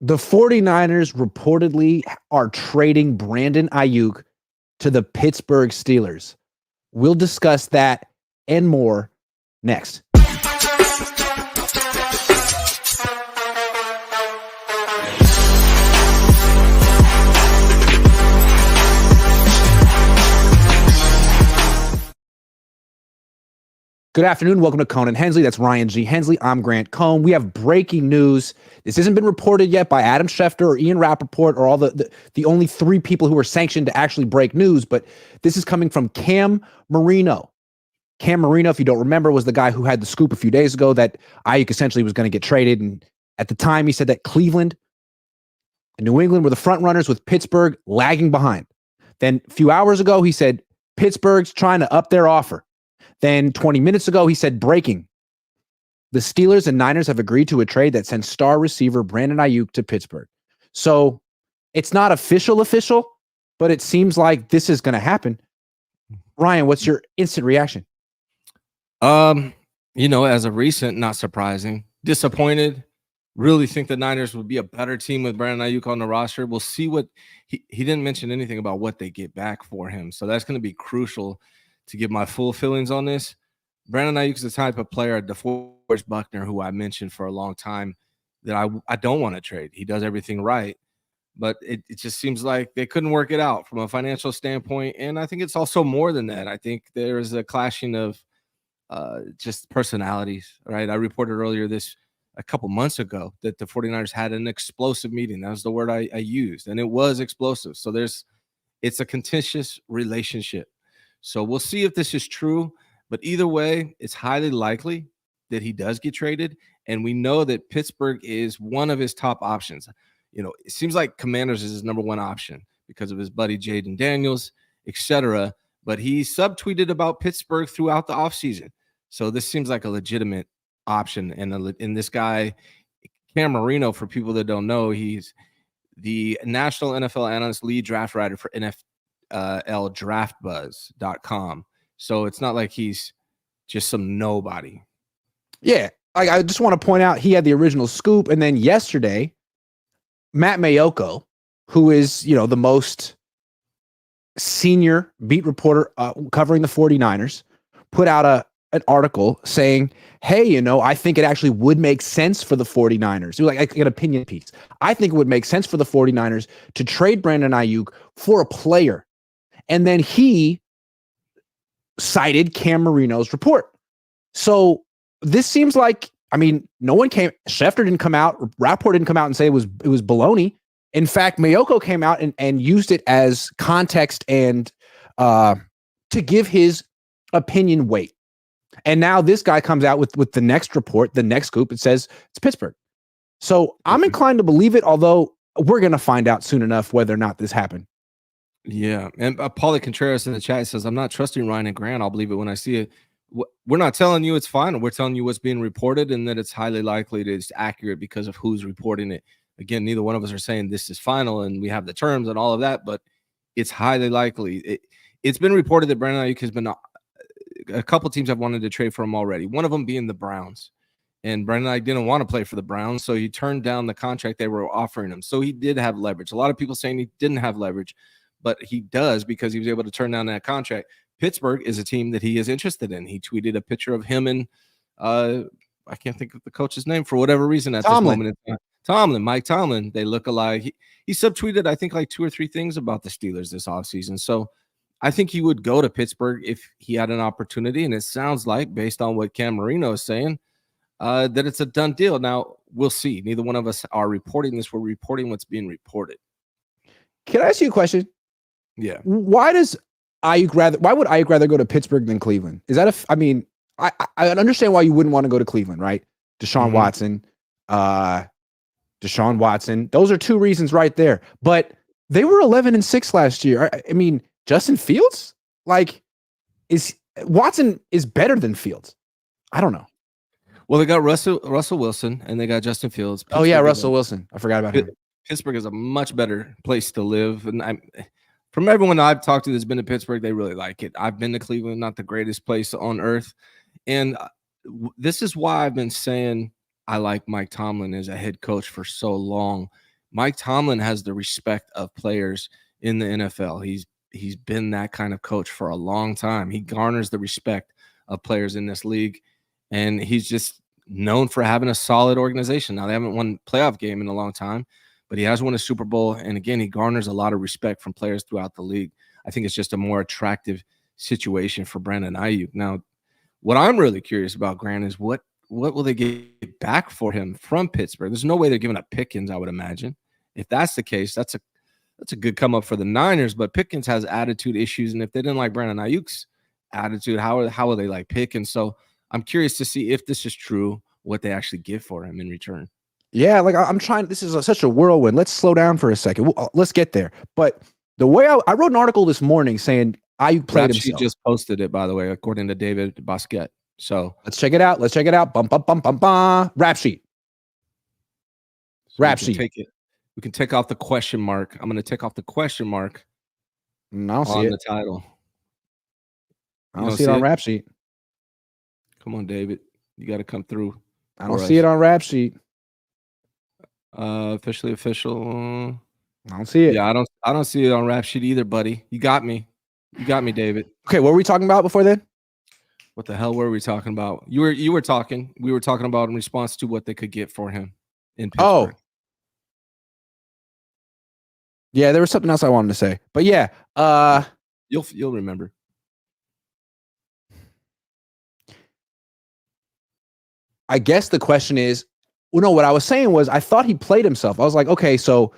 The 49ers reportedly are trading Brandon Aiyuk to the Pittsburgh Steelers. We'll discuss that and more next. Good afternoon. Welcome to Cohn and Hensley. That's Ryan G. Hensley. I'm Grant Cohn. We have breaking news. This hasn't been reported yet by Adam Schefter or Ian Rappaport or all the only three people who are sanctioned to actually break news, but this is coming from Cam Marino. Cam Marino, if you don't remember, was the guy who had the scoop a few days ago that Aiyuk essentially was going to get traded. And at the time, he said that Cleveland and New England were the front runners with Pittsburgh lagging behind. Then a few hours ago, he said Pittsburgh's trying to up their offer. Then 20 minutes ago, he said breaking. The Steelers and Niners have agreed to a trade that sends star receiver Brandon Aiyuk to Pittsburgh. So it's not official, but it seems like this is going to happen. Ryan, what's your instant reaction? As a recent, not surprising, disappointed. Really think the Niners would be a better team with Brandon Aiyuk on the roster. We'll see what he didn't mention anything about what they get back for him. So that's going to be crucial to give my full feelings on this. Brandon Aiyuk is the type of player, DeForest Buckner, who I mentioned for a long time, that I don't want to trade. He does everything right, but it just seems like they couldn't work it out from a financial standpoint. And I think it's also more than that. I think there's a clashing of just personalities, right? I reported earlier a couple months ago that the 49ers had an explosive meeting. That was the word I used, and it was explosive. So it's a contentious relationship. So we'll see if this is true, but either way, it's highly likely that he does get traded. And we know that Pittsburgh is one of his top options. It seems like Commanders is his number one option because of his buddy Jaden Daniels, etc. But he subtweeted about Pittsburgh throughout the offseason. So this seems like a legitimate option. And this guy, Cam Marino, for people that don't know, he's the national NFL analyst, lead draft writer for NFLDraftBuzz.com. So it's not like he's just some nobody. Yeah. I just want to point out he had the original scoop. And then yesterday, Matt Mayoko, who is, the most senior beat reporter covering the 49ers, put out an article saying, hey, I think it actually would make sense for the 49ers. It was like an opinion piece. I think it would make sense for the 49ers to trade Brandon Aiyuk for a player. And then he cited Cam Marino's report. So this seems like, no one Schefter didn't come out, Rapport didn't come out and say it was baloney. In fact, Mayoko came out and used it as context and to give his opinion weight. And now this guy comes out with the next report, the next scoop. It says it's Pittsburgh. So I'm inclined to believe it, although we're going to find out soon enough whether or not this happened. Yeah. And Paulie Contreras in the chat says, I'm not trusting Ryan and Grant. I'll believe it when I see it. We're not telling you it's final. We're telling you what's being reported and that it's highly likely that it's accurate because of who's reporting it. Again, neither one of us are saying this is final and we have the terms and all of that, but it's highly likely. It's been reported that Brandon Aiyuk has been a couple teams have wanted to trade for him already. One of them being the Browns. And Brandon Aiyuk didn't want to play for the Browns, so he turned down the contract they were offering him. So he did have leverage. A lot of people saying he didn't have leverage, but he does because he was able to turn down that contract. Pittsburgh is a team that he is interested in. He tweeted a picture of him and I can't think of the coach's name for whatever reason at Tomlin. This moment in time. Mike Tomlin. They look alike. He subtweeted, I think, like 2 or 3 things about the Steelers this offseason. So I think he would go to Pittsburgh if he had an opportunity. And it sounds like, based on what Cam Marino is saying, that it's a done deal. Now, we'll see. Neither one of us are reporting this. We're reporting what's being reported. Can I ask you a question? Yeah. Why would Aiyuk rather go to Pittsburgh than Cleveland? Is that I understand why you wouldn't want to go to Cleveland, right? Deshaun Watson. Those are 2 reasons right there. But they were 11-6 last year. Justin Fields, Watson is better than Fields. I don't know. Well, they got Russell Wilson and they got Justin Fields. Pittsburgh Russell Wilson. I forgot about him. Pittsburgh is a much better place to live. And from everyone I've talked to that's been to Pittsburgh, they really like it. I've been to Cleveland, not the greatest place on earth. And this is why I've been saying I like Mike Tomlin as a head coach for so long, Mike Tomlin has the respect of players in the NFL. He's been that kind of coach for a long time. He garners the respect of players in this league, and he's just known for having a solid organization. Now, they haven't won a playoff game in a long time, but he has won a Super Bowl, and again, he garners a lot of respect from players throughout the league. I think it's just a more attractive situation for Brandon Aiyuk. Now, what I'm really curious about, Grant, is what will they get back for him from Pittsburgh? There's no way they're giving up Pickens, I would imagine. If that's the case, that's a good come up for the Niners, but Pickens has attitude issues, and if they didn't like Brandon Ayuk's attitude, how will they like Pickens? So I'm curious to see if this is true, what they actually give for him in return. Yeah, like I'm trying. This is such a whirlwind. Let's slow down for a second. Let's get there. But the way I wrote an article this morning saying Aiyuk played himself. She just posted it, by the way, according to David Basquet. So let's check it out. Rap sheet. Rap sheet. We can take off the question mark. I'm going to take off the question mark on the title. I don't see it on rap sheet. Come on, David. You got to come through. I don't see it on rap sheet. Officially official. I don't see it. Yeah, I don't see it on rap sheet either, buddy. You got me. You got me, David. Okay, what were we talking about before then? What the hell were we talking about? You were talking. We were talking about in response to what they could get for him in Pittsburgh. Oh. Yeah, there was something else I wanted to say. But yeah, you'll remember. I guess the question is, well, no, what I was saying was I thought he played himself. I was like, okay, so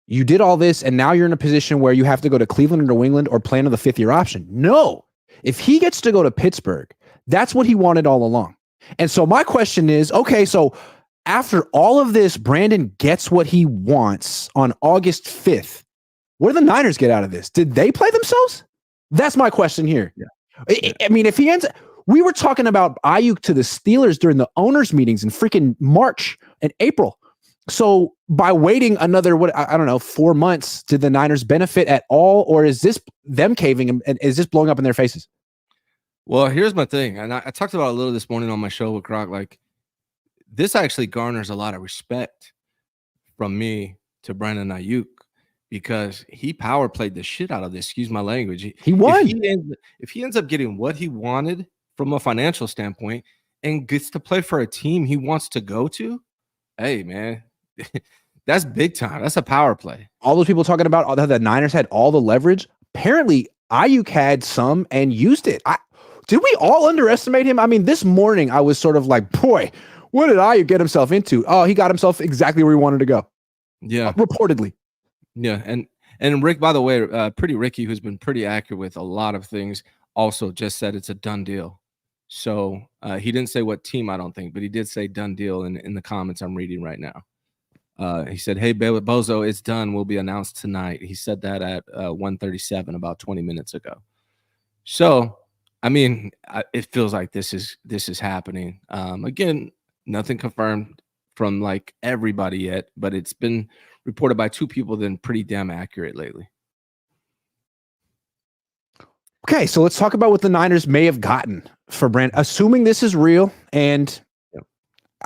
you did all this and now you're in a position where you have to go to Cleveland or New England or play another fifth-year option. No. If he gets to go to Pittsburgh, that's what he wanted all along. And so my question is, okay, so after all of this, Brandon gets what he wants on August 5th. What do the Niners get out of this? Did they play themselves? That's my question here. Yeah. I mean, if he ends, we were talking about Aiyuk to the Steelers during the owners' meetings in freaking March and April. So by waiting another, 4 months, did the Niners benefit at all? Or is this them caving and is this blowing up in their faces? Well, here's my thing. And I talked about it a little this morning on my show with Croc. Like, this actually garners a lot of respect from me to Brandon Aiyuk because he power played the shit out of this. Excuse my language. He won. If he ends up getting what he wanted from a financial standpoint and gets to play for a team he wants to go to, hey, man, that's big time. That's a power play. All those people talking about the Niners had all the leverage. Apparently, Aiyuk had some and used it. Did we all underestimate him? I mean, this morning I was sort of like, boy, what did Aiyuk get himself into? Oh, he got himself exactly where he wanted to go. Yeah. Reportedly. Yeah. And Rick, by the way, Pretty Ricky, who's been pretty accurate with a lot of things, also just said it's a done deal. So he didn't say what team, I don't think, but he did say done deal in the comments I'm reading right now. He said, hey, Bozo, it's done. Will be announced tonight. He said that at 1:37, about 20 minutes ago. So, I mean, it feels like this is happening. Again, nothing confirmed from like everybody yet, but it's been reported by two people that are pretty damn accurate lately. Okay, so let's talk about what the Niners may have gotten for Brandon, assuming this is real, and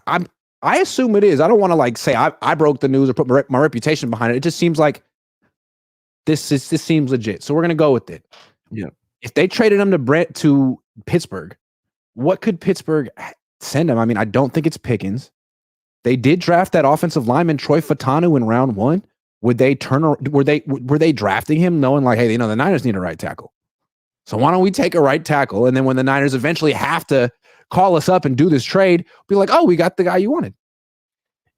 I assume it is. I don't want to like say I broke the news or put my reputation behind it. It just seems like this seems legit. So we're gonna go with it. Yeah. If they traded him to Pittsburgh, what could Pittsburgh send him? I mean, I don't think it's Pickens. They did draft that offensive lineman Troy Fatanu in round 1. Were they drafting him knowing like, hey, the Niners need a right tackle? So why don't we take a right tackle? And then when the Niners eventually have to call us up and do this trade, be like, oh, we got the guy you wanted.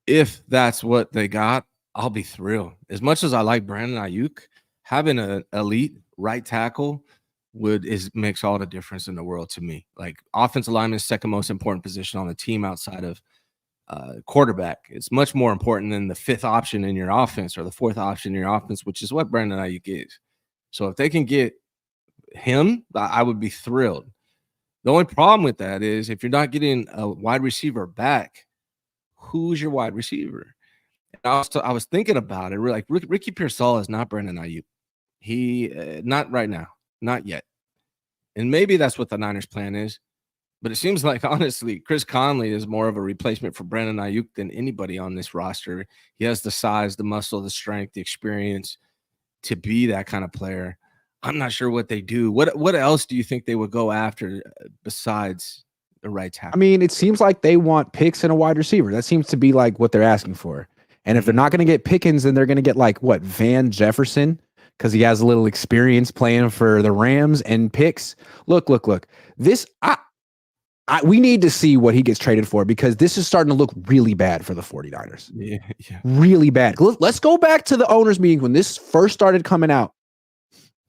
If that's what they got, I'll be thrilled. As much as I like Brandon Aiyuk, having an elite right tackle makes all the difference in the world to me. Like, offensive lineman is second most important position on the team outside of quarterback. It's much more important than the fifth option in your offense or the fourth option in your offense, which is what Brandon Aiyuk is. So if they can get him, I would be thrilled. The only problem with that is if you're not getting a wide receiver back, who's your wide receiver? And I was thinking about it. Like, Ricky Pearsall is not Brandon Aiyuk. He not right now, not yet. And maybe that's what the Niners' plan is. But it seems like, honestly, Chris Conley is more of a replacement for Brandon Aiyuk than anybody on this roster. He has the size, the muscle, the strength, the experience to be that kind of player. I'm not sure what they do. What else do you think they would go after besides the right tackle? I mean, it seems like they want picks and a wide receiver. That seems to be like what they're asking for. And if they're not going to get Pickens, then they're going to get like what, Van Jefferson, because he has a little experience playing for the Rams and picks. Look. This we need to see what he gets traded for, because this is starting to look really bad for the 49ers. Yeah. Really bad. Let's go back to the owners' meeting when this first started coming out.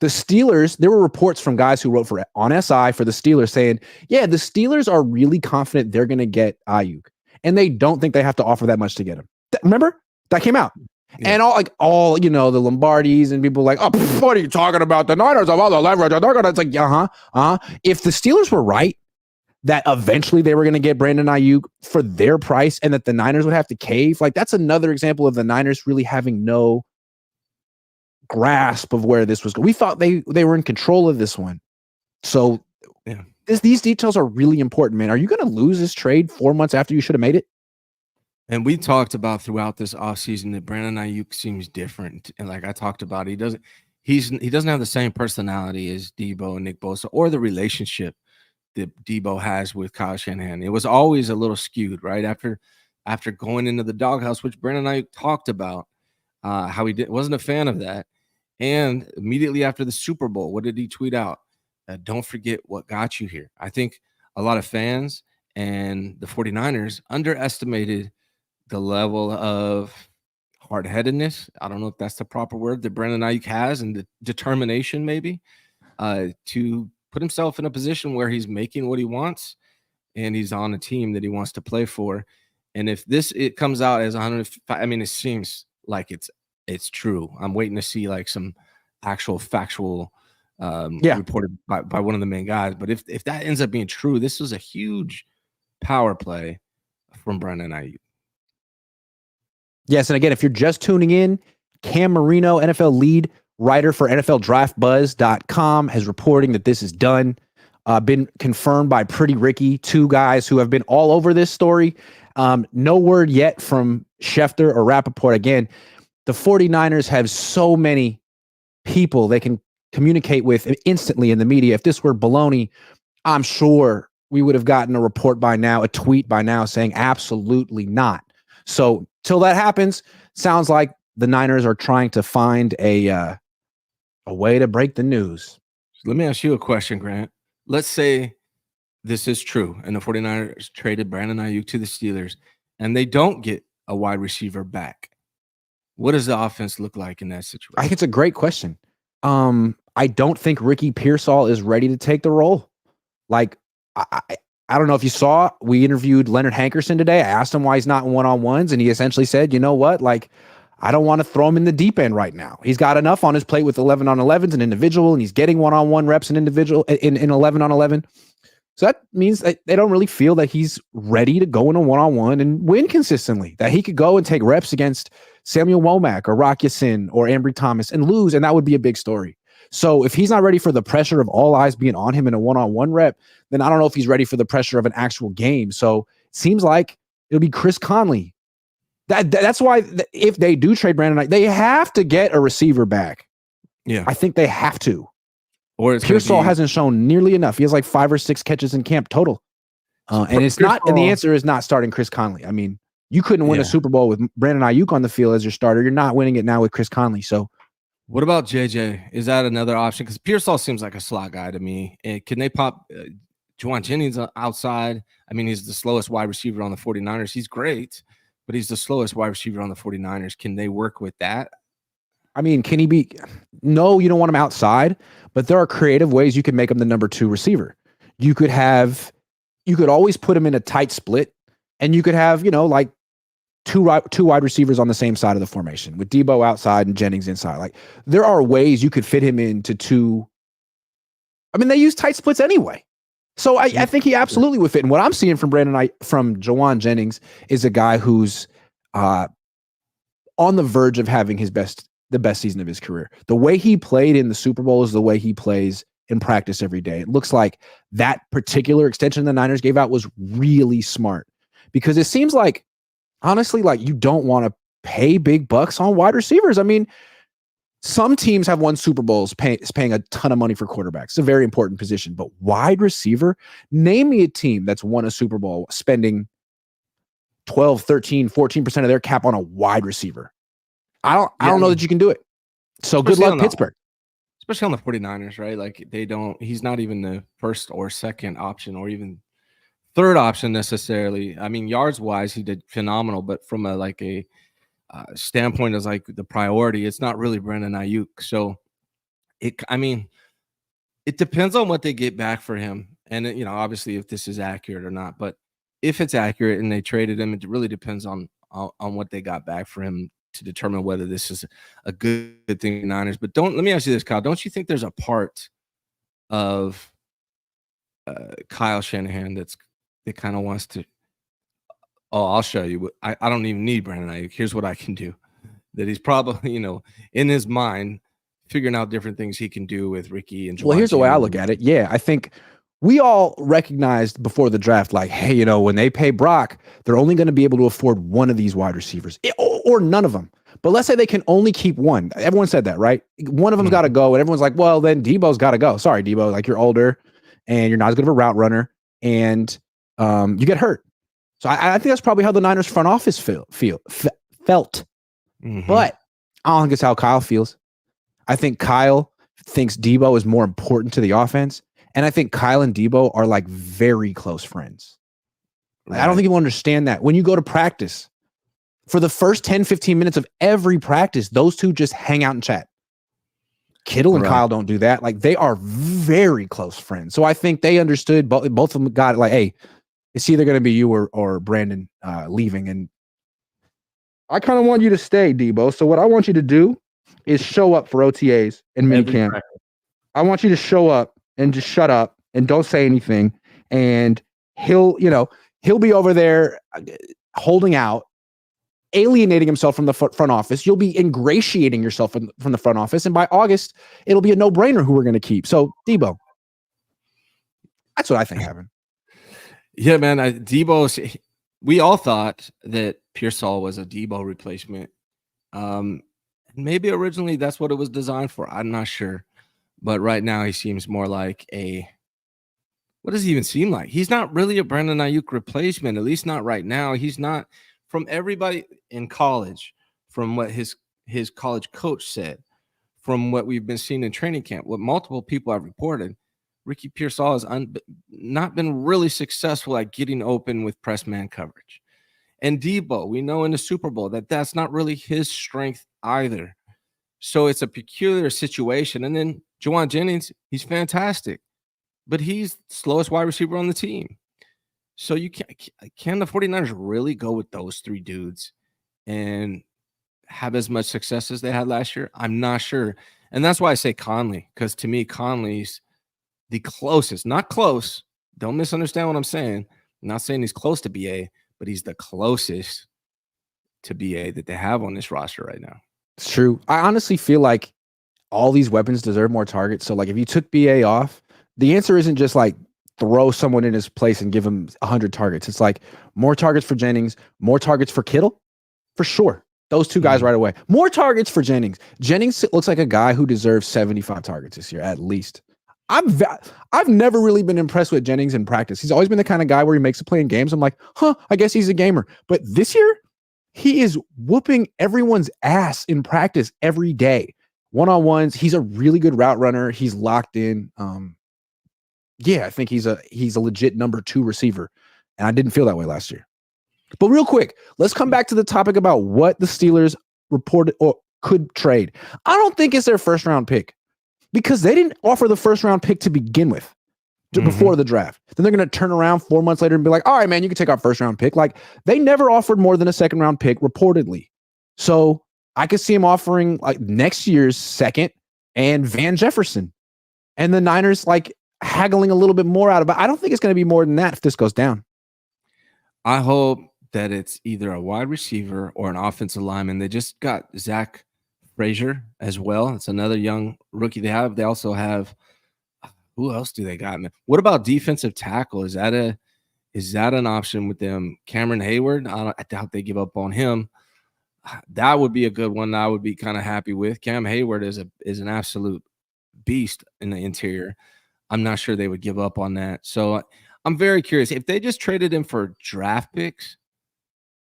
The Steelers, there were reports from guys who wrote on SI for the Steelers saying, yeah, the Steelers are really confident they're going to get Aiyuk, and they don't think they have to offer that much to get him. Remember? That came out. Yeah. And all the Lombardis and people like, oh, what are you talking about? The Niners have all the leverage. They're gonna, it's like, If the Steelers were right that eventually they were going to get Brandon Aiyuk for their price and that the Niners would have to cave, like that's another example of the Niners really having no grasp of where this was going. We thought they were in control of this one. So yeah, these details are really important, man. Are you going to lose this trade 4 months after you should have made it? And we talked about throughout this offseason that Brandon Aiyuk seems different. And like I talked about, he doesn't have the same personality as Deebo and Nick Bosa, or the relationship that Deebo has with Kyle Shanahan. It was always a little skewed, right? After going into the doghouse, which Brandon Aiyuk talked about, how he wasn't a fan of that. And immediately after the Super Bowl, what did he tweet out? Don't forget what got you here. I think a lot of fans and the 49ers underestimated the level of hard-headedness, I don't know if that's the proper word, that Brandon Aiyuk has, and the determination maybe to put himself in a position where he's making what he wants and he's on a team that he wants to play for. And if it comes out as 105, I mean, it seems like it's true. I'm waiting to see like some actual factual reported by one of the main guys. But if that ends up being true, this was a huge power play from Brandon Aiyuk. Yes, and again, if you're just tuning in, Cam Marino, NFL lead writer for NFLDraftBuzz.com, has reporting that this is done. Been confirmed by Pretty Ricky, two guys who have been all over this story. No word yet from Schefter or Rappaport. Again, the 49ers have so many people they can communicate with instantly in the media. If this were baloney, I'm sure we would have gotten a report by now, a tweet by now saying absolutely not. So till that happens, sounds like the Niners are trying to find a way to break the news. Let me ask you a question, Grant. Let's say this is true and the 49ers traded Brandon Aiyuk to the Steelers and they don't get a wide receiver back. What does the offense look like in that situation? I think it's a great question. I don't think Ricky Pearsall is ready to take the role. Like, I don't know if you saw, we interviewed Leonard Hankerson today. I asked him why he's not in one-on-ones, and he essentially said, you know what, like, I don't want to throw him in the deep end right now. He's got enough on his plate with 11-on-11s and individual, and he's getting one-on-one reps in individual in 11-on-11. So that means that they don't really feel that he's ready to go in a one-on-one and win consistently, that he could go and take reps against Samuel Womack or Rock Ya-Sin or Ambry Thomas and lose, and that would be a big story. So if he's not ready for the pressure of all eyes being on him in a one-on-one rep, then I don't know if he's ready for the pressure of an actual game. So it seems like it'll be Chris Conley. That's why if they do trade Brandon, they have to get a receiver back. Yeah, I think they have to. Or Pearsall hasn't shown nearly enough. He has like 5 or 6 catches in camp total, and it's not. And the answer is not starting Chris Conley. I mean, you couldn't win a Super Bowl with Brandon Aiyuk on the field as your starter. You're not winning it now with Chris Conley. So. What about JJ? Is that another option? Because Pearsall seems like a slot guy to me. And can they pop Juwan Jennings outside? I mean, he's the slowest wide receiver on the 49ers. He's great, but he's the slowest wide receiver on the 49ers. Can they work with that? I mean, can he be? No, you don't want him outside, but there are creative ways you can make him the number 2 receiver. You could always put him in a tight split, and you could have, like two wide receivers on the same side of the formation with Deebo outside and Jennings inside. Like, there are ways you could fit him into 2. I mean, they use tight splits anyway. So I think he absolutely would fit. And what I'm seeing from from Juwan Jennings is a guy who's on the verge of having the best season of his career. The way he played in the Super Bowl is the way he plays in practice every day. It looks like that particular extension the Niners gave out was really smart because it seems like, honestly, like you don't want to pay big bucks on wide receivers. I mean, some teams have won Super Bowls paying a ton of money for quarterbacks. It's a very important position, but wide receiver, name me a team that's won a Super Bowl spending 12, 13, 14% of their cap on a wide receiver. I don't know that you can do it. So good luck, Pittsburgh. Especially on the 49ers, right? Like he's not even the first or second option or even third option necessarily. I mean, yards wise, he did phenomenal, but from a standpoint as like the priority, it's not really Brandon Aiyuk. So it depends on what they get back for him. And obviously if this is accurate or not, but if it's accurate and they traded him, it really depends on what they got back for him to determine whether this is a good thing for Niners. But let me ask you this, Kyle. Don't you think there's a part of Kyle Shanahan that kind of wants to, I'll show you. I don't even need Brandon Aiyuk. Here's what I can do. That he's probably, in his mind, figuring out different things he can do with Ricky and Juwan. Well, here's the way I look at it. Yeah, I think we all recognized before the draft, like, hey, when they pay Brock, they're only going to be able to afford one of these wide receivers or none of them. But let's say they can only keep one. Everyone said that, right? One of them's got to go. And everyone's like, well, then Deebo's got to go. Sorry, Deebo. Like, you're older and you're not as good of a route runner and you get hurt. So I think that's probably how the Niners front office felt. Mm-hmm. But I don't think it's how Kyle feels. I think Kyle thinks Deebo is more important to the offense. And I think Kyle and Deebo are like very close friends. Right. I don't think people understand that. When you go to practice, for the first 10, 15 minutes of every practice, those two just hang out and chat. Kittle and Kyle don't do that. Like, they are very close friends. So I think they understood, both of them got it, like, hey, it's either going to be you or Brandon leaving. And I kind of want you to stay, Deebo. So what I want you to do is show up for OTAs and minicamp. I want you to show up and just shut up and don't say anything. And he'll be over there holding out, alienating himself from the front office. You'll be ingratiating yourself from the front office. And by August, it'll be a no-brainer who we're going to keep. So, Deebo, that's what I think happened. Yeah, man. Deebo, we all thought that Pearsall was a Deebo replacement. Maybe originally that's what it was designed for. I'm not sure. But right now he seems more like what does he even seem like? He's not really a Brandon Aiyuk replacement, at least not right now. He's not, from everybody in college, from what his college coach said, from what we've been seeing in training camp, what multiple people have reported, Ricky Pearsall has not been really successful at getting open with press man coverage. And Deebo, we know in the Super Bowl that's not really his strength either. So it's a peculiar situation. And then Juwan Jennings, he's fantastic, but he's the slowest wide receiver on the team. So can the 49ers really go with those three dudes and have as much success as they had last year? I'm not sure. And that's why I say Conley, because to me, Conley's the closest, not close. Don't misunderstand what I'm saying. I'm not saying he's close to BA, but he's the closest to BA that they have on this roster right now. It's true. I honestly feel like all these weapons deserve more targets. So, like, if you took BA off, the answer isn't just like throw someone in his place and give him 100 targets. It's like more targets for Jennings, more targets for Kittle, for sure. Those two guys right away. More targets for Jennings. Jennings looks like a guy who deserves 75 targets this year, at least. I've never really been impressed with Jennings in practice. He's always been the kind of guy where he makes a play in games. I'm like, I guess he's a gamer. But this year, he is whooping everyone's ass in practice every day. One-on-ones. He's a really good route runner. He's locked in. I think he's a legit number 2 receiver. And I didn't feel that way last year. But real quick, let's come back to the topic about what the Steelers reported or could trade. I don't think it's their first round pick because they didn't offer the first round pick to begin with before the draft. Then they're going to turn around 4 months later and be like, all right, man, you can take our first round pick. Like, they never offered more than a second round pick reportedly. So I could see him offering like next year's second and Van Jefferson and the Niners like haggling a little bit more out of it. I don't think it's going to be more than that if this goes down. I hope that it's either a wide receiver or an offensive lineman. They just got Zach Frazier as well. It's another young rookie they have. They also have Who else do they got, man? What about defensive tackle? Is that an option with them? Cameron Hayward? I doubt they give up on him. That would be a good one. I would be kind of happy with. Cam Hayward is an absolute beast in the interior. I'm not sure they would give up on that. So I'm very curious. If they just traded him for draft picks,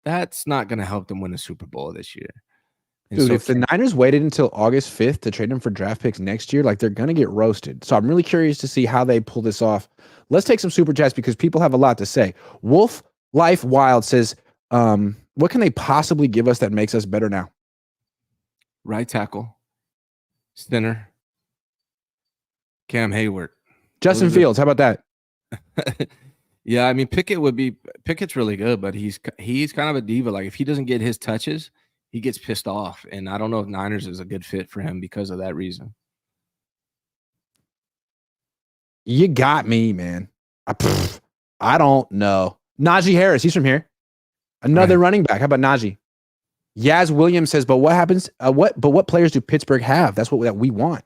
that's not going to help them win the Super Bowl this year. And Dude, so if the Niners waited until August 5th to trade him for draft picks next year, like they're going to get roasted. So I'm really curious to see how they pull this off. Let's take some super chats because people have a lot to say. Wolf Life Wild says, what can they possibly give us that makes us better now? right tackle, center, Cam Hayward. Justin Fields, how about that? Yeah, I mean Pickett's really good, but he's kind of a diva. Like if he doesn't get his touches, he gets pissed off. And I don't know if Niners is a good fit for him because of that reason. You got me, man. I don't know. Najee Harris, he's from here. Another running back. How about Najee? Yaz Williams says, but what happens? What players do Pittsburgh have? That's what we want.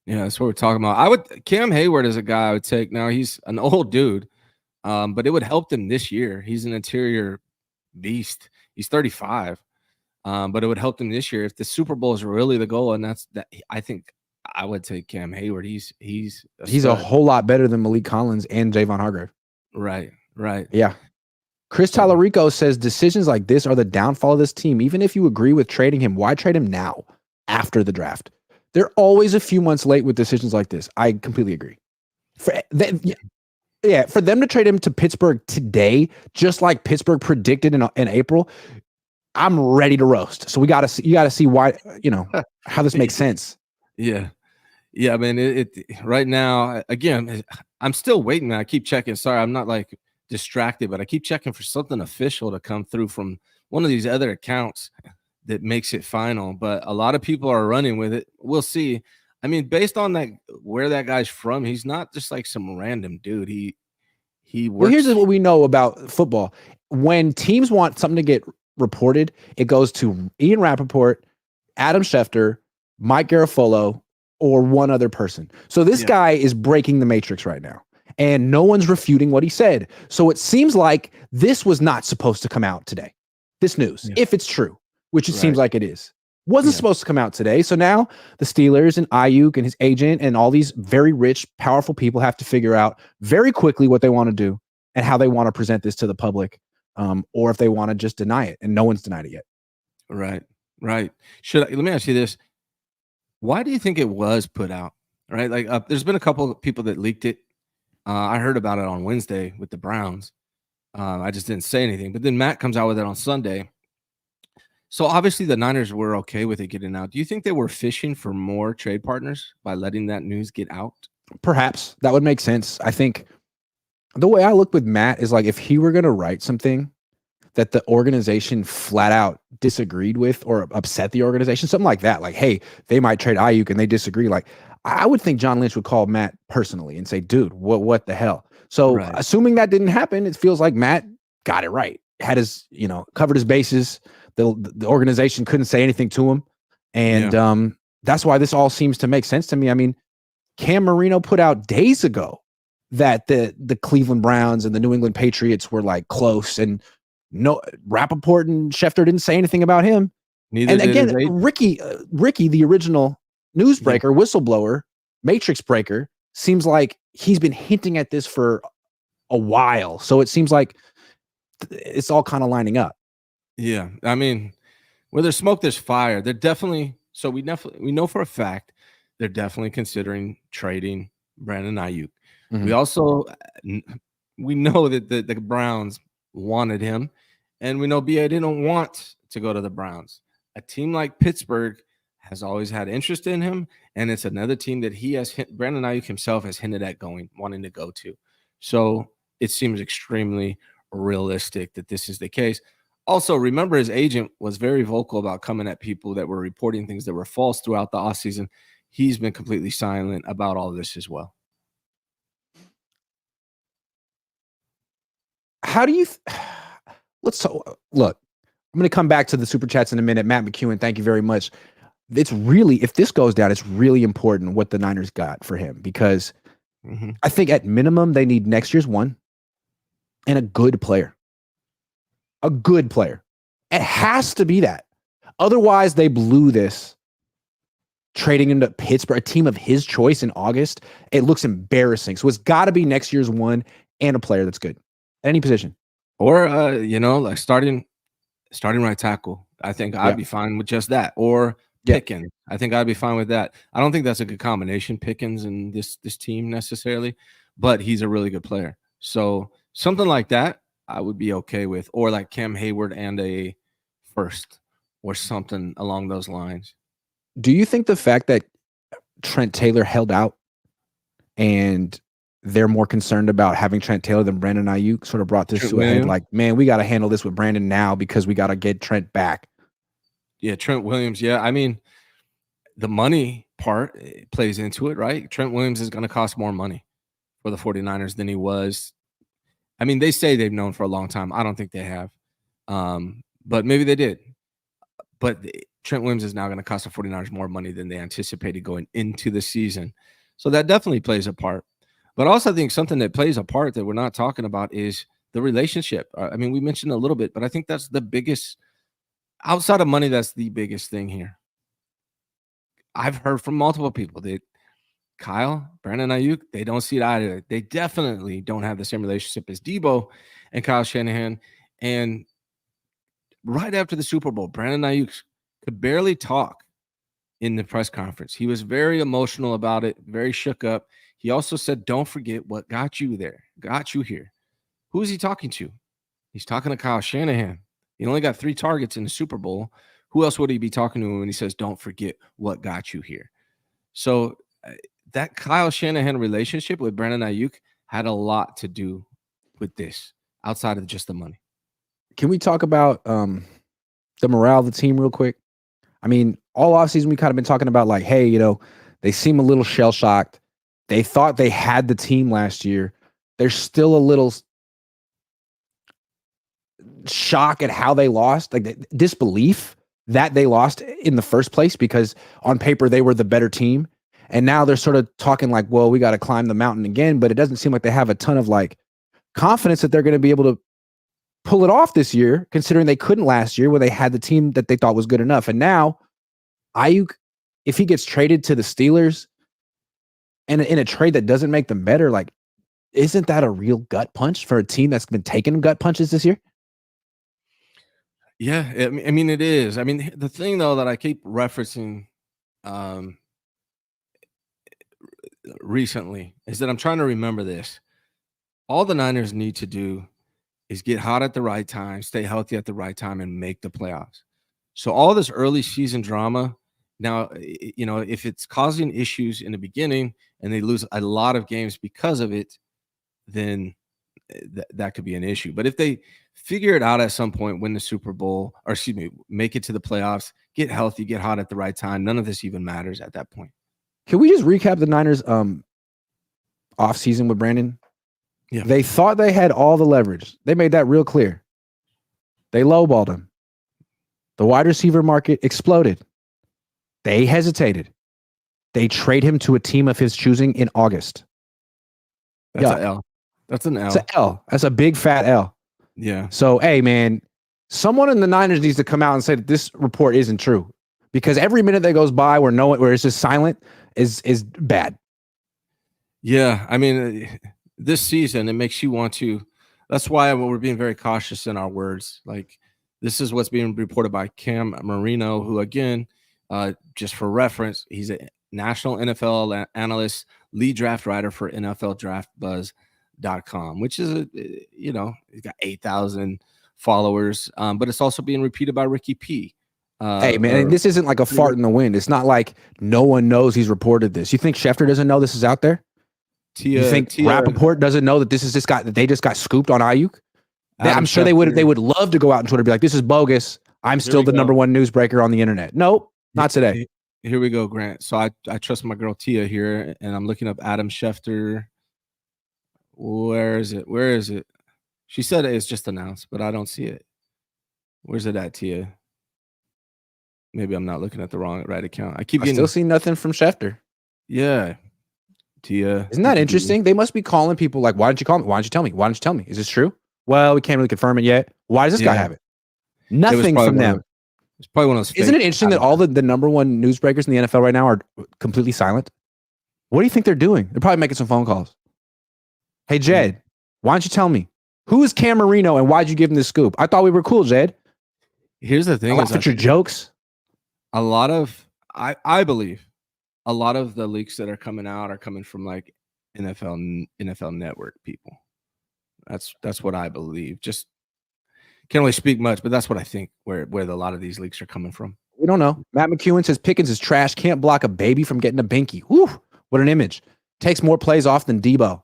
Yeah, that's what we're talking about. Cam Hayward is a guy I would take. Now he's an old dude, but it would help him this year. He's an interior beast. He's 35, but it would help him this year if the Super Bowl is really the goal. And that's that. I think I would take Cam Hayward. He's a whole lot better than Malik Collins and Javon Hargrave. Right. Yeah. Chris Talarico says decisions like this are the downfall of this team. Even if you agree with trading him, why trade him now after the draft? They're always a few months late with decisions like this. I completely agree. For them to trade him to Pittsburgh today, just like Pittsburgh predicted in April, I'm ready to roast. So you got to see why, how this makes sense. Yeah. I mean, it right now, again, I'm still waiting, man. I keep checking. Sorry, I'm not like distracted, but I keep checking for something official to come through from one of these other accounts that makes it final. But a lot of people are running with it. We'll see. I mean, based on that, where that guy's from, he's not just like some random dude. He works. Well, here's what we know about football. When teams want something to get reported, it goes to Ian Rappaport, Adam Schefter, Mike Garafolo, or one other person. So this guy is breaking the matrix right now, and no one's refuting what he said. So it seems like this was not supposed to come out today. This news, if it's true, which it seems like it is, wasn't supposed to come out today. So now the Steelers and Aiyuk and his agent and all these very rich, powerful people have to figure out very quickly what they want to do and how they want to present this to the public, or if they want to just deny it, and no one's denied it yet. Right. Let me ask you this. Why do you think it was put out? Right. Like there's been a couple of people that leaked it. I heard about it on Wednesday with the Browns. I just didn't say anything, but then Matt comes out with it on Sunday. So obviously the Niners were okay with it getting out. Do you think they were fishing for more trade partners by letting that news get out? Perhaps that would make sense. I think the way I look with Matt is like if he were going to write something that the organization flat out disagreed with or upset the organization, something like that. Like, hey, they might trade Aiyuk and they disagree. Like, I would think John Lynch would call Matt personally and say, dude, what the hell? So assuming that didn't happen, it feels like Matt got it right. Had his, covered his bases. The organization couldn't say anything to him. And that's why this all seems to make sense to me. I mean, Cam Marino put out days ago that the Cleveland Browns and the New England Patriots were like close, and no, Rappaport and Schefter didn't say anything about him. Neither and did again, Ricky, the original newsbreaker, whistleblower, matrix breaker, seems like he's been hinting at this for a while. So it seems like it's all kind of lining up. Yeah. I mean, where there's smoke, there's fire. They're definitely, so we know for a fact they're definitely considering trading Brandon Aiyuk. Mm-hmm. We know that the Browns wanted him, and we know BA didn't want to go to the Browns. A team like Pittsburgh has always had interest in him, and it's another team that Brandon Aiyuk himself has hinted at wanting to go to. So it seems extremely realistic that this is the case. Also, remember his agent was very vocal about coming at people that were reporting things that were false throughout the offseason. He's been completely silent about all this as well. How do you look? I'm going to come back to the super chats in a minute. Matt McEwen, thank you very much. It's really, if this goes down, it's really important what the Niners got for him, because Mm-hmm. I think at minimum they need next year's one and a good player. A good player. It has to be that. Otherwise, they blew this trading into Pittsburgh, a team of his choice in August. It looks embarrassing. So it's got to be next year's one and a player that's good at any position. Or like starting right tackle. I think I'd be fine with just that. Or Pickens. I think I'd be fine with that. I don't think that's a good combination, Pickens and this team necessarily, but he's a really good player. So something like that I would be okay with, or like Cam Hayward and a first or something along those lines. Do you think the fact that Trent Taylor held out and they're more concerned about having Trent Taylor than Brandon Aiyuk sort of brought this to a head? Like, man, we got to handle this with Brandon now because we got to get Trent back. Yeah, Trent Williams. Yeah, I mean, the money part plays into it, right? Trent Williams is going to cost more money for the 49ers than he was. I mean, they say they've known for a long time. I don't think they have. But maybe they did. But Trent Williams is now going to cost the 49ers more money than they anticipated going into the season. So that definitely plays a part. But also I think something that plays a part that we're not talking about is the relationship. I mean, we mentioned a little bit, but I think that's the biggest – outside of money, that's the biggest thing here. I've heard from multiple people that Kyle, Brandon Aiyuk, they don't see it either. They definitely don't have the same relationship as Deebo and Kyle Shanahan. And right after the Super Bowl, Brandon Aiyuk could barely talk in the press conference. He was very emotional about it, very shook up. He also said, don't forget what got you there, got you here. Who is he talking to? He's talking to Kyle Shanahan. He only got 3 targets in the Super Bowl. Who else would he be talking to when he says, don't forget what got you here? So that Kyle Shanahan relationship with Brandon Aiyuk had a lot to do with this outside of just the money. Can we talk about the morale of the team real quick? I mean, all offseason we kind of been talking about like, hey, they seem a little shell-shocked. They thought they had the team last year. There's still a little shock at how they lost, like the disbelief that they lost in the first place because on paper they were the better team. And now they're sort of talking like, well, we got to climb the mountain again. But it doesn't seem like they have a ton of like confidence that they're going to be able to pull it off this year, considering they couldn't last year where they had the team that they thought was good enough. And now Aiyuk, if he gets traded to the Steelers and in a trade that doesn't make them better, like, isn't that a real gut punch for a team that's been taking gut punches this year? Yeah, I mean, it is. I mean, the thing, though, that I keep referencing recently is that I'm trying to remember this. All the Niners need to do is get hot at the right time, stay healthy at the right time, and make the playoffs. So all this early season drama, now, if it's causing issues in the beginning and they lose a lot of games because of it, then that could be an issue. But if they figure it out at some point, win the Super Bowl, or excuse me, make it to the playoffs, get healthy, get hot at the right time, none of this even matters at that point. Can we just recap the Niners off season with Brandon? Yeah. They thought they had all the leverage. They made that real clear. They lowballed him. The wide receiver market exploded. They hesitated. They trade him to a team of his choosing in August. That's an L. That's an L. It's an L. That's a big fat L. Yeah. So, hey, man, someone in the Niners needs to come out and say that this report isn't true, because every minute that goes by where it's just silent is bad. Yeah, I mean, this season it makes you want to. That's why we're being very cautious in our words. Like, this is what's being reported by Cam Marino, who, again, just for reference, he's a national NFL analyst, lead draft writer for NFLDraftBuzz.com, which is he's got 8,000 followers, but it's also being repeated by Ricky P. Hey, man, this isn't like a fart in the wind. It's not like no one knows he's reported this. You think Schefter doesn't know this is out there? You think Rappaport doesn't know that they just got scooped on Aiyuk? I'm sure they would love to go out on Twitter and be like, this is bogus. I'm still the number one newsbreaker on the internet. Nope, not today. Here we go, Grant. So I trust my girl Tia here, and I'm looking up Adam Schefter. Where is it? She said it's just announced, but I don't see it. Where's it at, Tia? Maybe I'm not looking at the right account. I still see nothing from Schefter. Yeah. Tia. Isn't that interesting? They must be calling people like, why didn't you call me? Why didn't you tell me? Why didn't you tell me? Is this true? Well, we can't really confirm it yet. Why does this guy have it? Nothing from them. It's probably one of those. Isn't it interesting that all the number one newsbreakers in the NFL right now are completely silent? What do you think they're doing? They're probably making some phone calls. Hey, Jed, why don't you tell me? Who is Cam Marino and why'd you give him this scoop? I thought we were cool, Jed. Here's the thing. I laugh at your jokes. A lot of, I believe, a lot of the leaks that are coming out are coming from like NFL Network people. That's what I believe. Just can't really speak much, but that's what I think where a lot of these leaks are coming from. We don't know. Matt McEwen says Pickens is trash. Can't block a baby from getting a binky. Whew, what an image. Takes more plays off than Deebo.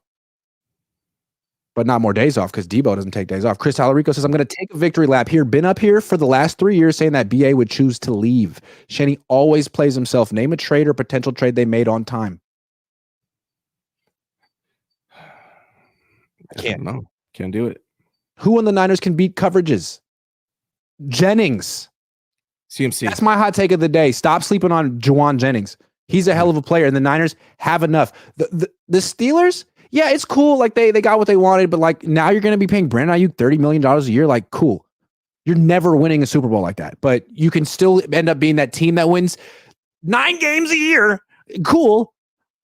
But not more days off because Deebo doesn't take days off. Chris Talarico says, I'm going to take a victory lap here. Been up here for the last 3 years saying that BA would choose to leave. Shenny always plays himself. Name a trade or potential trade they made on time. I can't. No, can't do it. Who on the Niners can beat coverages? Jennings. CMC. That's my hot take of the day. Stop sleeping on Juwan Jennings. He's a hell of a player, and the Niners have enough. The Steelers, yeah, it's cool. Like they got what they wanted, but like now you're going to be paying Brandon Aiyuk $30 million a year. Like, cool. You're never winning a Super Bowl like that, but you can still end up being that team that wins 9 games a year. Cool.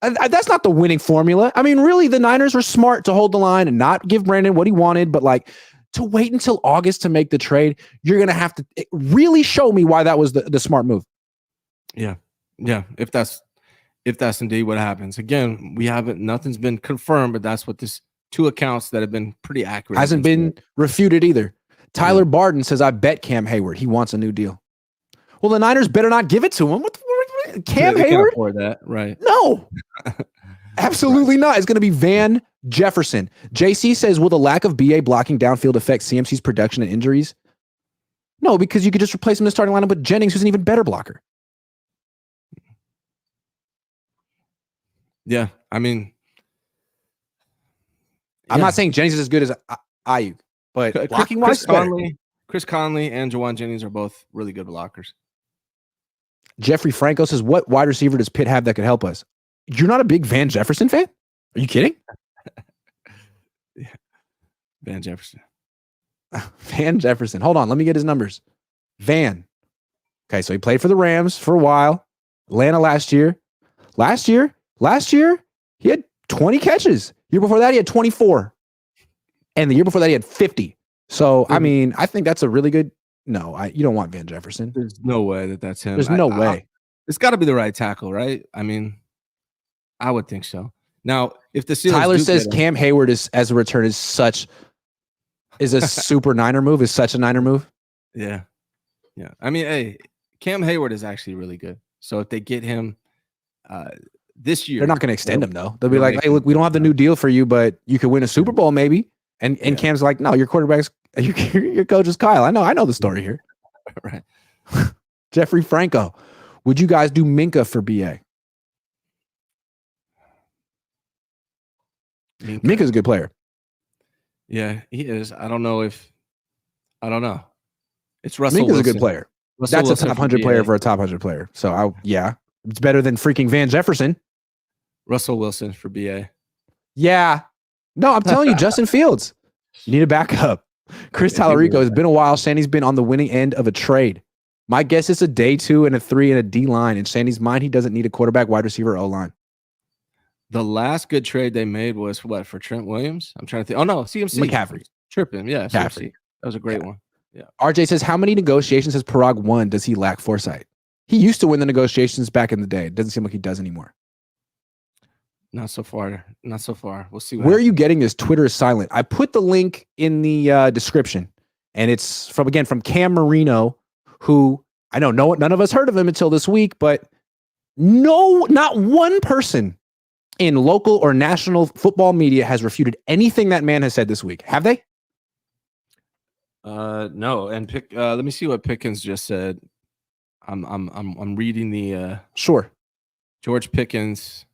That's not the winning formula. I mean, really, the Niners were smart to hold the line and not give Brandon what he wanted, but like to wait until August to make the trade, you're going to have to really show me why that was the smart move. Yeah. Yeah. If that's indeed what happens. Again, nothing's been confirmed, but that's what this 2 accounts that have been pretty accurate. Hasn't been refuted either. Tyler Barden says, I bet Cam Hayward. He wants a new deal. Well, the Niners better not give it to him. What Cam Hayward? Can't afford that, right? No. Absolutely not. It's going to be Van Jefferson. JC says, will the lack of BA blocking downfield affect CMC's production and injuries? No, because you could just replace him in the starting lineup with Jennings, who's an even better blocker. Yeah, I mean, I'm not saying Jennings is as good as Aiyuk, but blocking wise, Chris Conley and Juwan Jennings are both really good blockers. Jeffrey Franco says, what wide receiver does Pitt have that could help us? You're not a big Van Jefferson fan? Are you kidding? Yeah. Van Jefferson. Van Jefferson. Hold on. Let me get his numbers. Van. Okay, so he played for the Rams for a while. Atlanta last year. Last year, he had 20 catches. Year before that, he had 24. And the year before that, he had 50. So, I mean, I think that's a really good... No, you don't want Van Jefferson. There's no way that's him. There's no way. It's got to be the right tackle, right? I mean, I would think so. Now, if the Steelers Tyler says Cam Hayward is as a return is a super Niner move, is such a Niner move. Yeah. Yeah. I mean, hey, Cam Hayward is actually really good. So if they get him this year, they're not going to extend him though. They'll be like, hey, look, we don't have the new deal for you, but you could win a Super Bowl maybe. And Cam's like, no, your quarterback's your coach is Kyle. I know the story here. Right. Jeffrey Franco. Would you guys do Minka for BA? Minka's a good player. Yeah, he is. I don't know. It's Russell Minka's Wilson. a good player. That's a top 100 player for a top 100 player. So it's better than freaking Van Jefferson. Russell Wilson for BA. Yeah. No, I'm telling you, Justin Fields. You need a backup. Chris Talarico, it's been a while. Sandy's been on the winning end of a trade. My guess is a day 2 and a 3 and a D line. In Sandy's mind, he doesn't need a quarterback, wide receiver, O line. The last good trade they made was what, for Trent Williams? I'm trying to think. Oh no, CMC. McCaffrey. Tripping. Yeah, CMC. That was a great one. Yeah. RJ says, how many negotiations has Parag won? Does he lack foresight? He used to win the negotiations back in the day. It doesn't seem like he does anymore. Not so far. We'll see. Where are you getting this? Twitter is silent. I put the link in the description, and it's from Cam Marino, who I know none of us heard of him until this week, but not one person in local or national football media has refuted anything that man has said this week. Have they? No. And let me see what Pickens just said. I'm reading the sure. George Pickens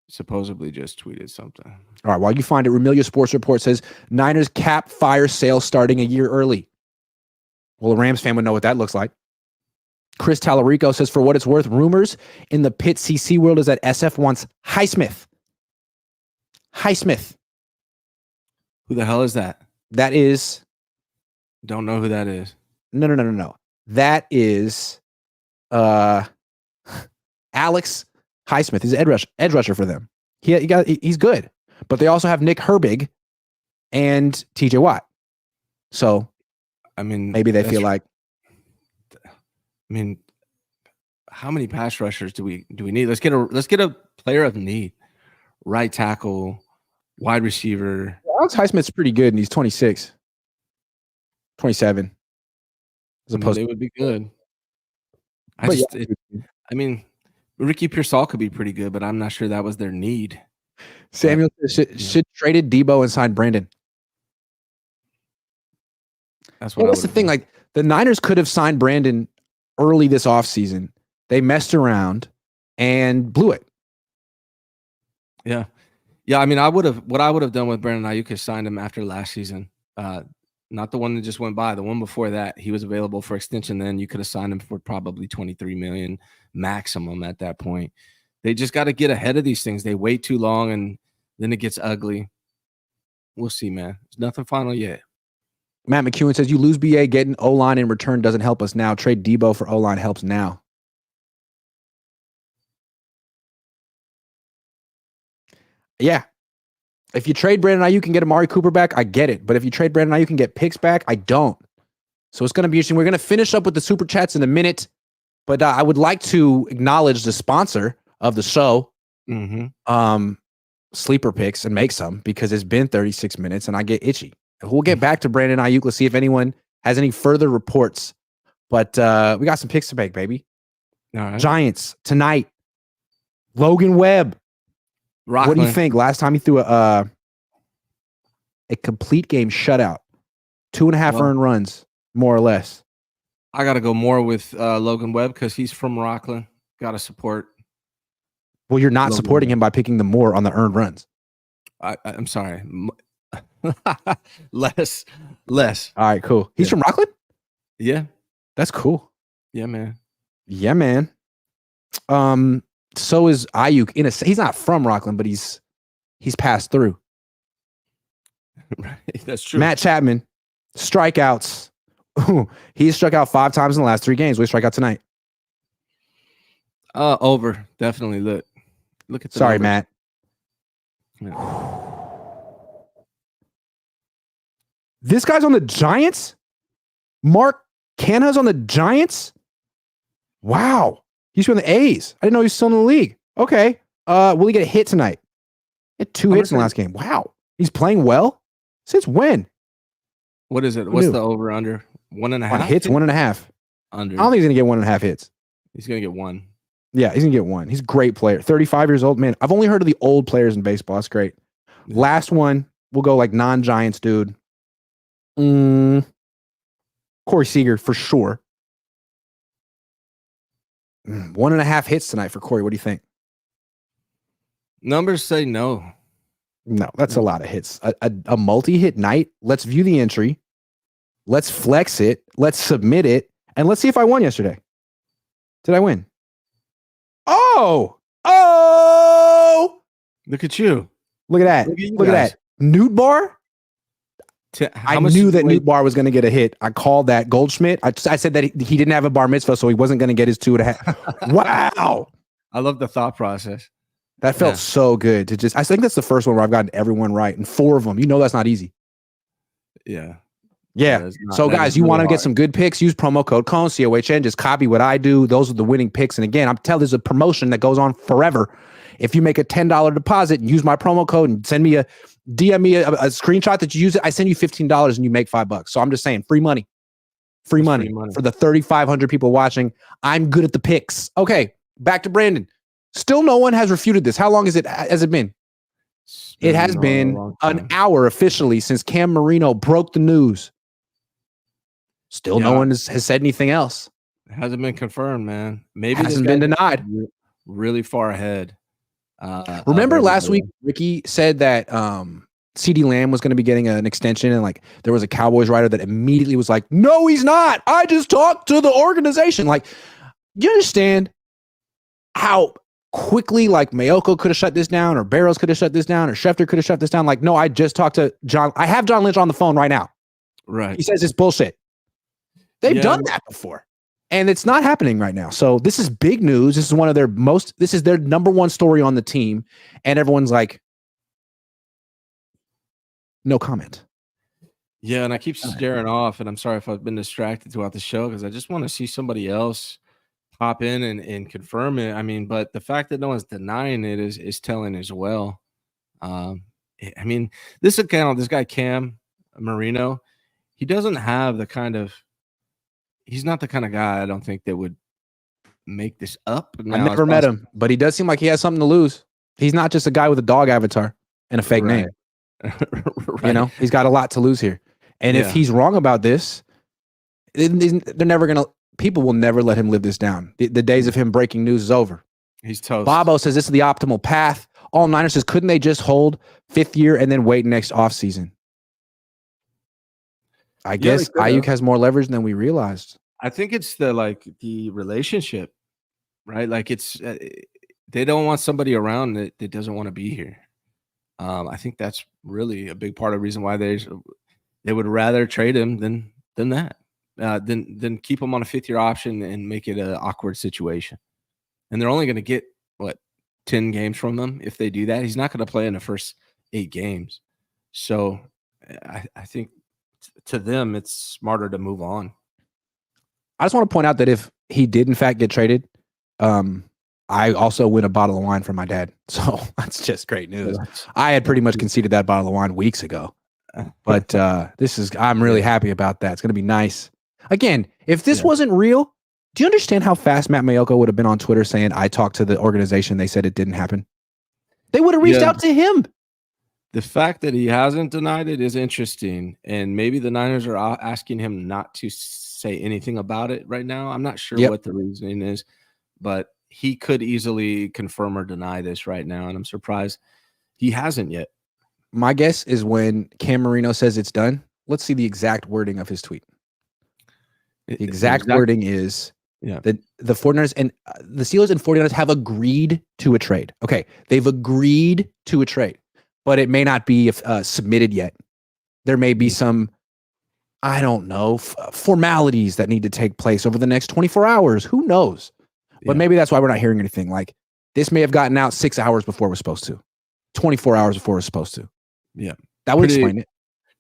supposedly just tweeted something. All right, while you find it, Remelia Sports Report says Niners cap fire sale starting a year early. Well, a Rams fan would know what that looks like. Chris Tallarico says, for what it's worth, rumors in the Pitt CC world is that SF wants Highsmith. Highsmith. Who the hell is that? That is. Don't know who that is. No. That is Alex Highsmith. He's an edge rusher for them. He's good. But they also have Nick Herbig and TJ Watt. So, I mean, maybe they feel like. I mean, how many pass rushers do we need? Let's get a player of need. Right tackle, wide receiver. Alex Highsmith's pretty good, and he's 26, 27. They would be good. I mean, Ricky Pearsall could be pretty good, but I'm not sure that was their need. Samuel should traded Deebo and signed Brandon. That's the thing. Like, the Niners could have signed Brandon early this offseason. They messed around and blew it. Yeah. I mean, what I would have done with Brandon Aiyuk is signed him after last season. Not the one that just went by. The one before that, he was available for extension. Then you could have signed him for probably $23 million maximum at that point. They just got to get ahead of these things. They wait too long, and then it gets ugly. We'll see, man. There's nothing final yet. Matt McEwen says, you lose BA, getting O-line in return doesn't help us now. Trade Deebo for O-line helps now. Yeah. If you trade Brandon Aiyuk and get Amari Cooper back, I get it. But if you trade Brandon Aiyuk and get picks back, I don't. So it's going to be interesting. We're going to finish up with the super chats in a minute. But I would like to acknowledge the sponsor of the show, Sleeper Picks, and make some, because it's been 36 minutes and I get itchy. We'll get back to Brandon Aiyuk. Let's see if anyone has any further reports. But we got some picks to make, baby. All right. Giants tonight. Logan Webb. Rockland. What do you think? Last time he threw a complete game shutout. 2.5 earned runs, more or less. I got to go more with Logan Webb because he's from Rockland. Got to support. Well, you're not supporting him by picking the more on the earned runs. I'm sorry. Less. All right, cool. He's from Rockland? Yeah. That's cool. Yeah, man. So is Aiyuk. He's not from Rockland, but he's passed through. Right. That's true. Matt Chapman, strikeouts. He's struck out 5 times in the last 3 games. Will he strike out tonight? Over. Definitely. Look at the Sorry, numbers. Matt. Yeah. This guy's on the Giants? Mark Canha's on the Giants? Wow. He's from the A's. I didn't know he was still in the league. Okay. Will he get a hit tonight? He had 2 hits in the last game. Wow. He's playing well? Since when? What is it? What's the over under? 1.5 on hits? 1.5. Under. I don't think he's gonna get 1.5 hits. He's gonna get 1. Yeah, he's gonna get 1. He's a great player. 35 years old. Man, I've only heard of the old players in baseball. That's great. Last one. We'll go like non-Giants, dude. Corey Seager for sure. 1.5 hits tonight for Corey. What do you think? Numbers say no. No, that's a lot of hits. A multi-hit night. Let's view the entry. Let's flex it. Let's submit it. And let's see if I won yesterday. Did I win? Oh! Look at you. Look at that. Look at that. Newt Bar? I knew that Newt Bar was going to get a hit. I called that. Goldschmidt. I said that he didn't have a bar mitzvah, so he wasn't going to get his 2.5. Wow. I love the thought process. That felt so good to just. I think that's the first one where I've gotten everyone right, and 4 of them. You know that's not easy. Yeah. So guys, you want to get some good picks? Use promo code Cohn, COHN. Just copy what I do. Those are the winning picks. And again, I'm telling, there's a promotion that goes on forever. If you make a $10 deposit and use my promo code and send me DM me a screenshot that you use it, I send you $15 and you make $5. So I'm just saying, free money for the 3,500 people watching. I'm good at the picks. Okay, back to Brandon. Still, no one has refuted this. How long has it been? It has been an hour officially since Cam Marino broke the news. Still, no one has said anything else. It hasn't been confirmed, man. Maybe hasn't been denied. Really far ahead. Remember last week, Ricky said that CeeDee Lamb was going to be getting an extension, and like there was a Cowboys writer that immediately was like, "No, he's not. I just talked to the organization." Like, you understand how quickly like Mayoko could have shut this down, or Barrows could have shut this down, or Schefter could have shut this down? Like, no, I just talked to John. I have John Lynch on the phone right now. Right. He says it's bullshit. They've done that before. And it's not happening right now. So this is big news. This is their number one story on the team. And everyone's like, no comment. Yeah, and I keep staring off, and I'm sorry if I've been distracted throughout the show because I just want to see somebody else pop in and confirm it. I mean, but the fact that no one's denying it is telling as well. I mean, this guy Cam Marino, he doesn't have he's not the kind of guy I don't think that would make this up. I never met him, but he does seem like he has something to lose. He's not just a guy with a dog avatar and a fake name. Right. You know, he's got a lot to lose here. And if he's wrong about this, they're never going to, people will never let him live this down. The days of him breaking news is over. He's toast. Bobo says this is the optimal path. All Niners says, couldn't they just hold 5th year and then wait next offseason? I guess Aiyuk has more leverage than we realized. I think it's the relationship, right? Like it's they don't want somebody around that doesn't want to be here. I think that's really a big part of the reason why they would rather trade him than keep him on a 5th-year option and make it an awkward situation. And they're only going to get 10 games from them if they do that. He's not going to play in the first 8 games. So I think to them it's smarter to move on. I just want to point out that if he did in fact get traded, I also win a bottle of wine from my dad. So that's just great news. I had pretty much conceded that bottle of wine weeks ago. But I'm really happy about that. It's going to be nice. Again, if this wasn't real, do you understand how fast Matt Mayoko would have been on Twitter saying, I talked to the organization, they said it didn't happen? They would have reached out to him. The fact that he hasn't denied it is interesting. And maybe the Niners are asking him not to say anything about it right now. I'm not sure what the reasoning is, but he could easily confirm or deny this right now. And I'm surprised he hasn't yet. My guess is when Cam Marino says it's done, let's see the exact wording of his tweet. The exact wording is that the 49ers and the Steelers and 49ers have agreed to a trade. Okay, they've agreed to a trade, but it may not be submitted yet. There may be some, I don't know, formalities that need to take place over the next 24 hours. Who knows? But maybe that's why we're not hearing anything. Like, this may have gotten out 6 hours before it was supposed to, 24 hours before it was supposed to. Yeah. That would explain it.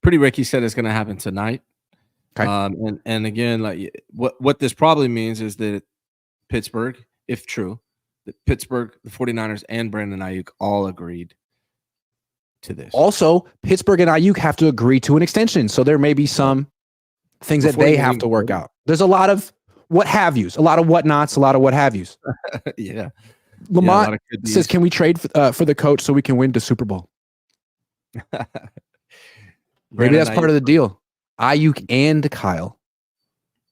Pretty Ricky said it's going to happen tonight. Okay. And again, like what this probably means is that Pittsburgh, if true, that Pittsburgh, the 49ers, and Brandon Aiyuk all agreed to this. Also, Pittsburgh and Aiyuk have to agree to an extension. So there may be some things that they have to work out. There's a lot of what have yous, a lot of whatnots, a lot of what have yous. Yeah. Lamont says, can we trade for the coach so we can win the Super Bowl? Maybe that's part of the deal. Aiyuk and Kyle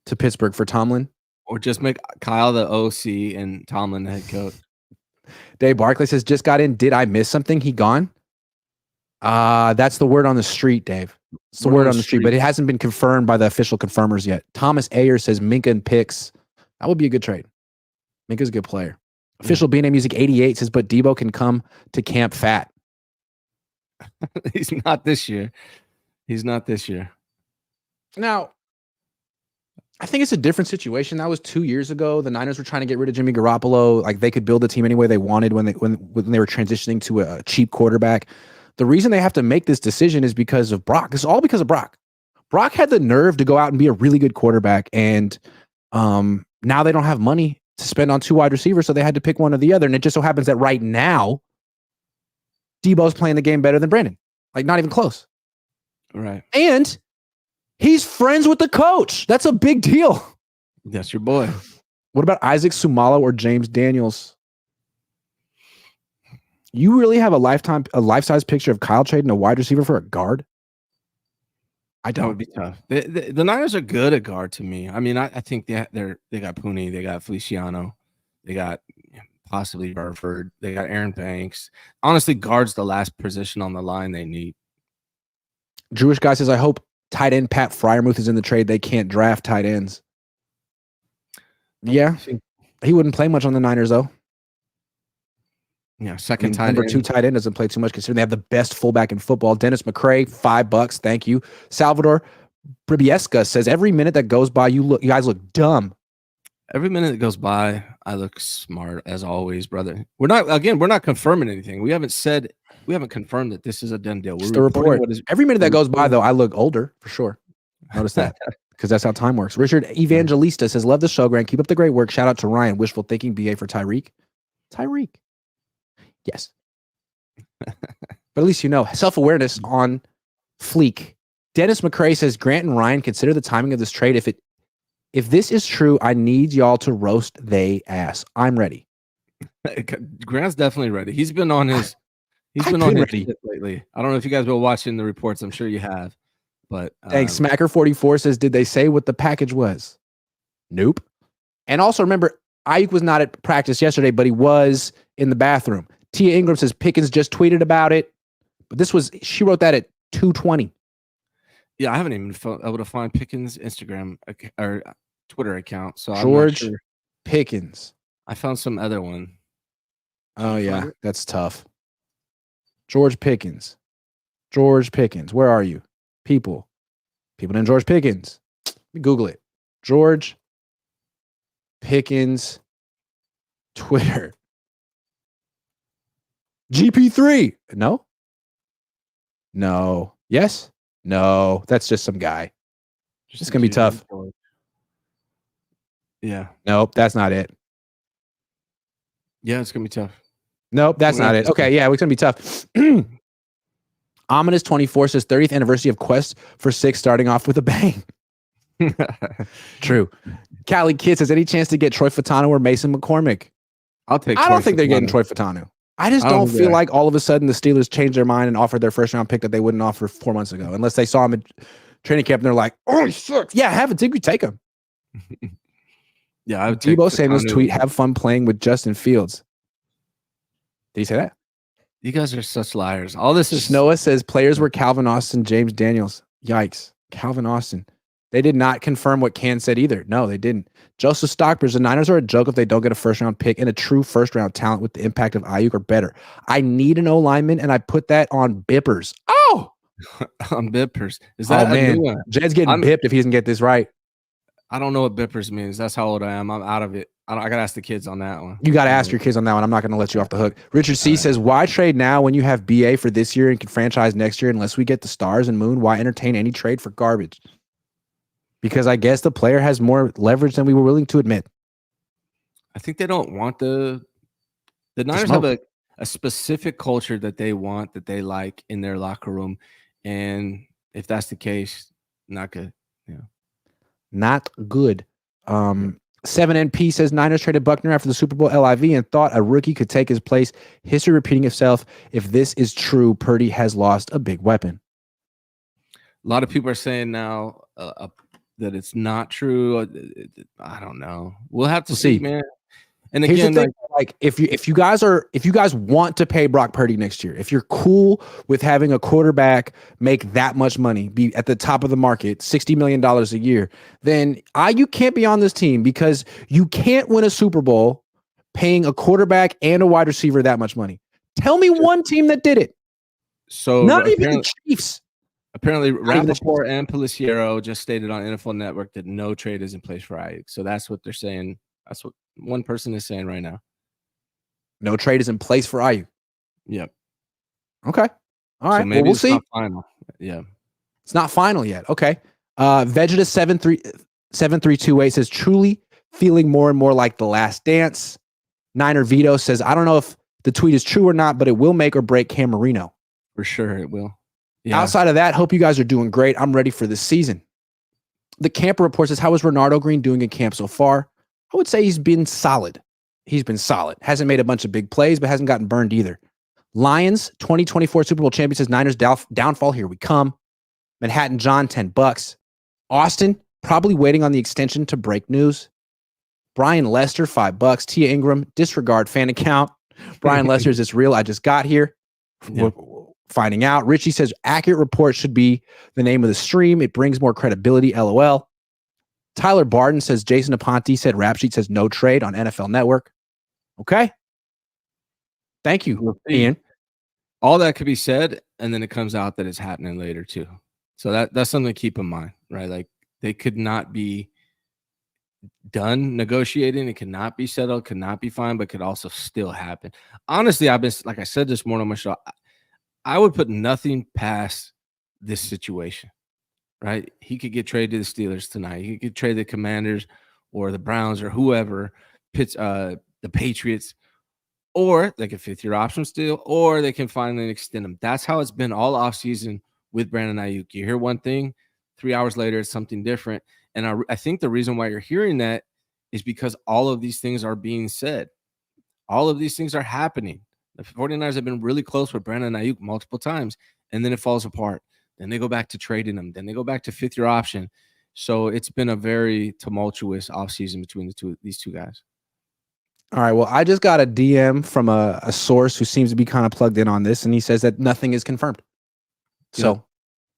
to Pittsburgh for Tomlin. Or just make Kyle the OC and Tomlin the head coach. Dave Barkley says, just got in. Did I miss something? He gone? That's the word on the street, Dave. It's the word on the street, but it hasn't been confirmed by the official confirmers yet. Thomas Ayer says Minka and picks. That would be a good trade. Minka's a good player. Official BNA Music 88 says, but Deebo can come to camp fat. He's not this year. Now, I think it's a different situation. That was 2 years ago. The Niners were trying to get rid of Jimmy Garoppolo. Like, they could build a team any way they wanted when they were transitioning to a cheap quarterback. The reason they have to make this decision is because of Brock. It's all because of Brock. Brock had the nerve to go out and be a really good quarterback, and now they don't have money to spend on 2 wide receivers, so they had to pick one or the other. And it just so happens that right now, Deebo's playing the game better than Brandon. Like, not even close. Right. And he's friends with the coach. That's a big deal. That's your boy. What about Isaac Sumalo or James Daniels? You really have a life-size picture of Kyle trading a wide receiver for a guard? I don't. That would be tough. The Niners are good at guard to me. I mean, I think they got Pooney, they got Feliciano, they got possibly Burford, they got Aaron Banks. Honestly, guard's the last position on the line they need. Jewish guy says, I hope tight end Pat Fryermuth is in the trade. They can't draft tight ends. Yeah. He wouldn't play much on the Niners, though. Yeah, second tight number end. 2 tight end doesn't play too much considering they have the best fullback in football. Dennis McCray, $5. Thank you. Salvador Bribieska says every minute that goes by, you guys look dumb. Every minute that goes by, I look smart as always, brother. We're not confirming anything. We haven't confirmed that this is a done deal. Just the report. Every minute that goes by, though, I look older for sure. Notice that because that's how time works. Richard Evangelista says, love the show, Grant. Keep up the great work. Shout out to Ryan. Wishful thinking, BA for Tyreek. Yes. But at least you know. Self-awareness on fleek. Dennis McCray says, Grant and Ryan, consider the timing of this trade. If this is true, I need y'all to roast they ass. I'm ready. Grant's definitely ready. He's been on his shit lately. I don't know if you guys have been watching the reports. I'm sure you have. But thanks. Smacker44 says, did they say what the package was? Nope. And also remember, Aiyuk was not at practice yesterday, but he was in the bathroom. Tia Ingram says Pickens just tweeted about it. But she wrote that at 2:20. Yeah, I haven't even been able to find Pickens' Instagram or Twitter account. So George Pickens. I found some other one. Oh yeah, that's tough. George Pickens. Where are you? People named George Pickens. Let me Google it. George Pickens Twitter. GP3. No. Yes? No. That's just some guy. It's going to be tough. Yeah. Nope, that's not it. Yeah, it's going to be tough. Nope, that's not it. Okay, yeah, it's going to be tough. Ominous 24 says 30th anniversary of Quest for 6 starting off with a bang. True. Callie Kid says, any chance to get Troy Fatano or Mason McCormick? I'll take I don't think they're getting Troy Fatano. I just don't feel like all of a sudden the Steelers changed their mind and offered their first round pick that they wouldn't offer 4 months ago, unless they saw him in training camp and they're like, oh, he sucks. Yeah, have a think we take him. Yeah, I would Deebo saying this tweet, have fun playing with Justin Fields. Did he say that? You guys are such liars. All this is Noah says players were Calvin Austin, James Daniels. Yikes. Calvin Austin. They did not confirm what Can said either. No, they didn't. Joseph Stockbridge, the Niners are a joke if they don't get a first-round pick and a true first-round talent with the impact of Aiyuk or better. I need an O-lineman, and I put that on Bippers. Oh! On Bippers. Is that a new one? Jed's getting bipped if he doesn't get this right. I don't know what Bippers means. That's how old I am. I'm out of it. I got to ask the kids on that one. You got to ask your kids on that one. I'm not going to let you off the hook. Richard C. says, why trade now when you have BA for this year and can franchise next year unless we get the stars and moon? Why entertain any trade for garbage? Because I guess the player has more leverage than we were willing to admit. I think they don't want the Niners have a specific culture that they want, that they like in their locker room. And if that's the case, not good. Yeah. Not good. 7NP says Niners traded Buckner after the Super Bowl LIV and thought a rookie could take his place. History repeating itself. If this is true, Purdy has lost a big weapon. A lot of people are saying now that it's not true. I don't know. We'll have to see, man. And again, if you guys want to pay Brock Purdy next year, if you're cool with having a quarterback make that much money, be at the top of the market, $60 million a year, then you can't be on this team because you can't win a Super Bowl paying a quarterback and a wide receiver that much money. Tell me one team that did it. So not even the Chiefs. Apparently, Rappaport and Peliciero just stated on NFL Network that no trade is in place for Aiyuk. So that's what they're saying. That's what one person is saying right now. No trade is in place for Aiyuk. Yep. Okay. All right. So maybe we'll see. Not final. Yeah. It's not final yet. Okay. Vegeta 7328 says truly feeling more and more like The Last Dance. Niner Vito says, I don't know if the tweet is true or not, but it will make or break Cam Marino. For sure it will. Yeah. Outside of that, hope you guys are doing great. I'm ready for this season. The Camper Report says, how is Renardo Green doing in camp so far? I would say he's been solid. Hasn't made a bunch of big plays, but hasn't gotten burned either. Lions 2024 Super Bowl champion says Niners downfall. Here we come. Manhattan John, $10. Austin probably waiting on the extension to break news. Brian Lester, $5. Tia Ingram, disregard fan account. Brian Lester, is this real? I just got here. Yeah. Finding out. Richie says accurate report should be the name of the stream. It brings more credibility. LOL. Tyler Barton says Jason Aponte said Rap Sheet says no trade on NFL Network. Okay. Thank you, Ian. All that could be said, and then it comes out that it's happening later too. So that's something to keep in mind, right? Like they could not be done negotiating. It cannot be settled, could not be fine, but could also still happen. Honestly, I've been, like I said this morning on my show, I would put nothing past this situation, right? He could get traded to the Steelers tonight. He could get traded to the Commanders or the Browns or whoever, the Patriots, or they can fifth-year option still, or they can finally extend them. That's how it's been all offseason with Brandon Aiyuk. You hear one thing, 3 hours later, it's something different. And I think the reason why you're hearing that is because all of these things are being said. All of these things are happening. The 49ers have been really close with Brandon Aiyuk multiple times, and then it falls apart. Then they go back to trading them. Then they go back to fifth-year option. So it's been a very tumultuous offseason between these two guys. All right. Well, I just got a DM from a source who seems to be kind of plugged in on this, and he says that nothing is confirmed. So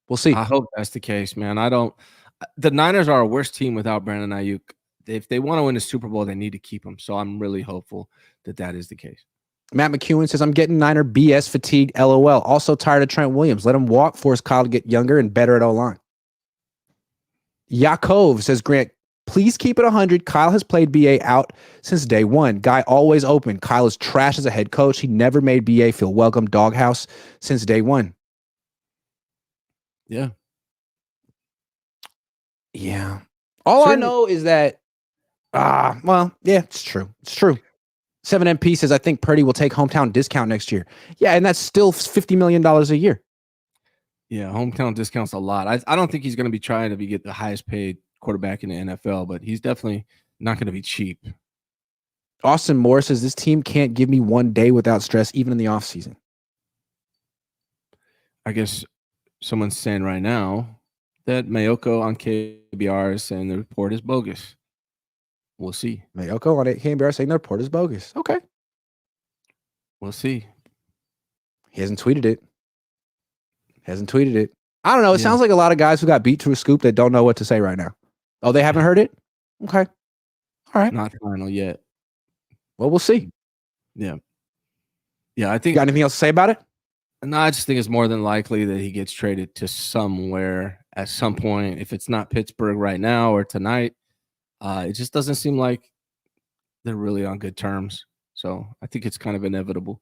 we'll see. I hope that's the case, man. The Niners are a worse team without Brandon Aiyuk. If they want to win the Super Bowl, they need to keep him. So I'm really hopeful that is the case. Matt McEwen says, I'm getting Niner BS fatigue, LOL. Also tired of Trent Williams. Let him walk, force Kyle to get younger and better at O-line. Yakov says, Grant, please keep it 100. Kyle has played BA out since day one. Guy always open. Kyle is trash as a head coach. He never made BA feel welcome. Doghouse since day one. Yeah. Yeah. All I know is that, it's true. It's true. 7MP says, I think Purdy will take hometown discount next year. Yeah, and that's still $50 million a year. Yeah, hometown discounts a lot. I don't think he's going to be trying to get the highest paid quarterback in the NFL, but he's definitely not going to be cheap. Austin Moore says, this team can't give me one day without stress, even in the offseason. I guess someone's saying right now that Mayoko on KBR is saying the report is bogus. We'll see. Mayoko on KBR saying the report is bogus. Okay. We'll see. He hasn't tweeted it. I don't know. It sounds like a lot of guys who got beat to a scoop that don't know what to say right now. Oh, they haven't heard it? Okay. All right. Not final yet. Well, we'll see. Yeah. Yeah, I think. You got anything else to say about it? No, I just think it's more than likely that he gets traded to somewhere at some point. If it's not Pittsburgh right now or tonight, it just doesn't seem like they're really on good terms. So I think it's kind of inevitable.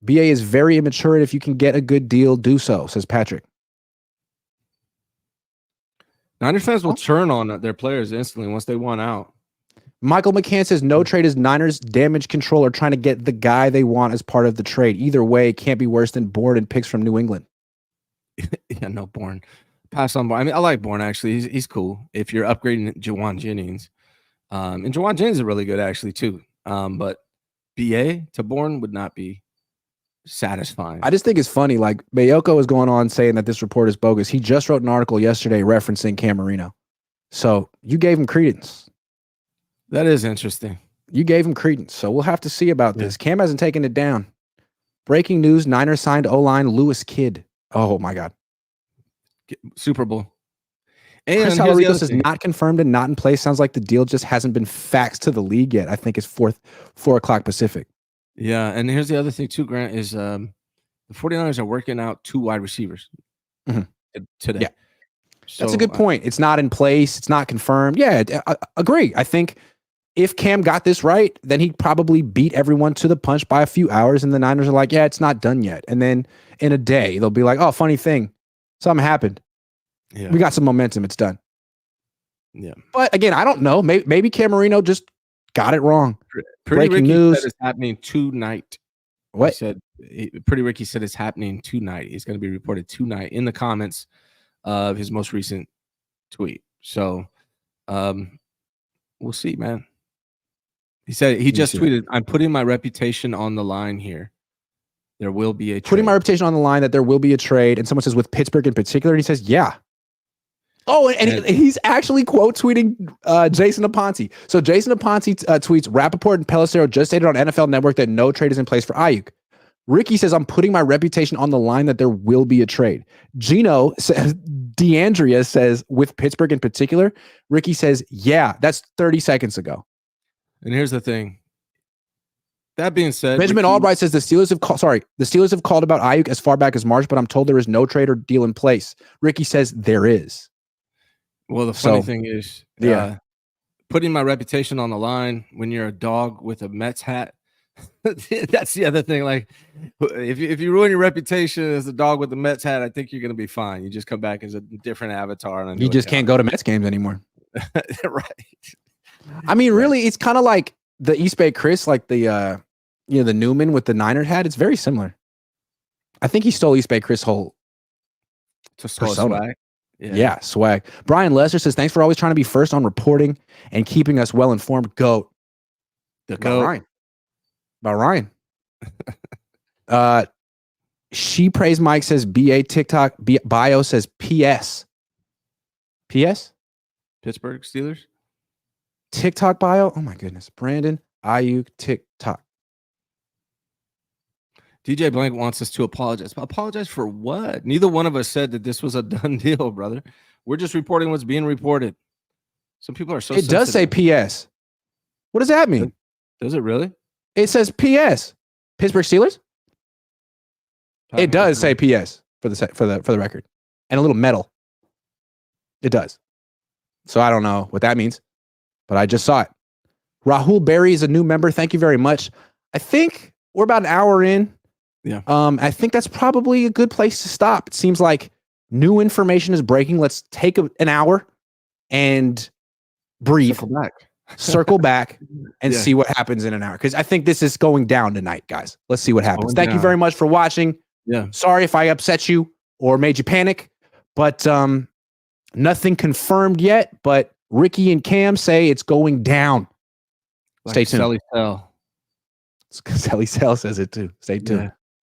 BA is very immature, and if you can get a good deal, do so, says Patrick. Niners fans will turn on their players instantly once they want out. Michael McCann says no trade is Niners damage control or trying to get the guy they want as part of the trade. Either way, it can't be worse than Bourne and picks from New England. Yeah, no, Bourne. Pass on Bourne. I mean, I like Bourne, actually. He's cool if you're upgrading Jawan Jennings. And Jawan Jennings is really good, actually, too. But BA to Bourne would not be satisfying. I just think it's funny. Like, Mayoko is going on saying that this report is bogus. He just wrote an article yesterday referencing Cam Marino. So you gave him credence. That is interesting. You gave him credence. So we'll have to see about this. Cam hasn't taken it down. Breaking news, Niners signed O-line Lewis Kidd. Oh, my God. Super Bowl. And Chris Alarico says not confirmed and not in place. Sounds like the deal just hasn't been faxed to the league yet. I think it's 4 o'clock Pacific. Yeah, and here's the other thing too, Grant, is the 49ers are working out 2 wide receivers today. Yeah. So, that's a good point. It's not in place. It's not confirmed. Yeah, I agree. I think if Cam got this right, then he'd probably beat everyone to the punch by a few hours, and the Niners are like, yeah, it's not done yet. And then in a day, they'll be like, oh, funny thing, something happened. Yeah. We got some momentum. It's done. Yeah. But again, I don't know. Maybe Cam Marino just got it wrong. Breaking Ricky news. Said it's happening tonight. What? Pretty Ricky said it's happening tonight. It's going to be reported tonight in the comments of his most recent tweet. So we'll see, man. He said he just tweeted, I'm putting my reputation on the line here. There will be a trade. Putting my reputation on the line that there will be a trade. And someone says with Pittsburgh in particular. And he says, yeah. Oh, and he's actually quote tweeting Jason Aponte. So Jason Aponte tweets, Rappaport and Pelissero just stated on NFL Network that no trade is in place for Aiyuk. Ricky says, I'm putting my reputation on the line that there will be a trade. Gino says, DeAndrea says, with Pittsburgh in particular, Ricky says, yeah, that's 30 seconds ago. And here's the thing. That being said, Benjamin Albright says the Steelers have called about Aiyuk as far back as March, but I'm told there is no trade or deal in place. Ricky says there is. Well, the funny thing is, putting my reputation on the line when you're a dog with a Mets hat. That's the other thing. Like, if you ruin your reputation as a dog with the Mets hat, I think you're going to be fine. You just come back as a different avatar. And you just can't go to Mets games anymore. Right. I mean, really, it's kind of like the East Bay Chris, like the the Newman with the Niner hat. It's very similar. I think he stole East Bay Chris' whole persona. Swag. Yeah, swag. Brian Lester says, thanks for always trying to be first on reporting and keeping us well informed. GOAT. The GOAT. About Ryan. She Praise Mike says BA TikTok bio says PS. PS? Pittsburgh Steelers? TikTok bio? Oh my goodness. Brandon Aiyuk TikTok. DJ Blank wants us to apologize. Apologize for what? Neither one of us said that this was a done deal, brother. We're just reporting what's being reported. Some people are so It does say PS. What does that mean? Does it really? It says PS. Pittsburgh Steelers? It does say PS for the record. And a little metal. It does. So I don't know what that means, but I just saw it. Rahul Berry is a new member. Thank you very much. I think we're about an hour in. Yeah. I think that's probably a good place to stop. It seems like new information is breaking. Let's take an hour and breathe. Circle back and see what happens in an hour. Because I think this is going down tonight, guys. Let's see what happens. Thank you very much for watching. Yeah. Sorry if I upset you or made you panic, but nothing confirmed yet. But Ricky and Cam say it's going down. Like Stay tuned. Sally Sell. Sally Sell says it too. Stay tuned. Yeah.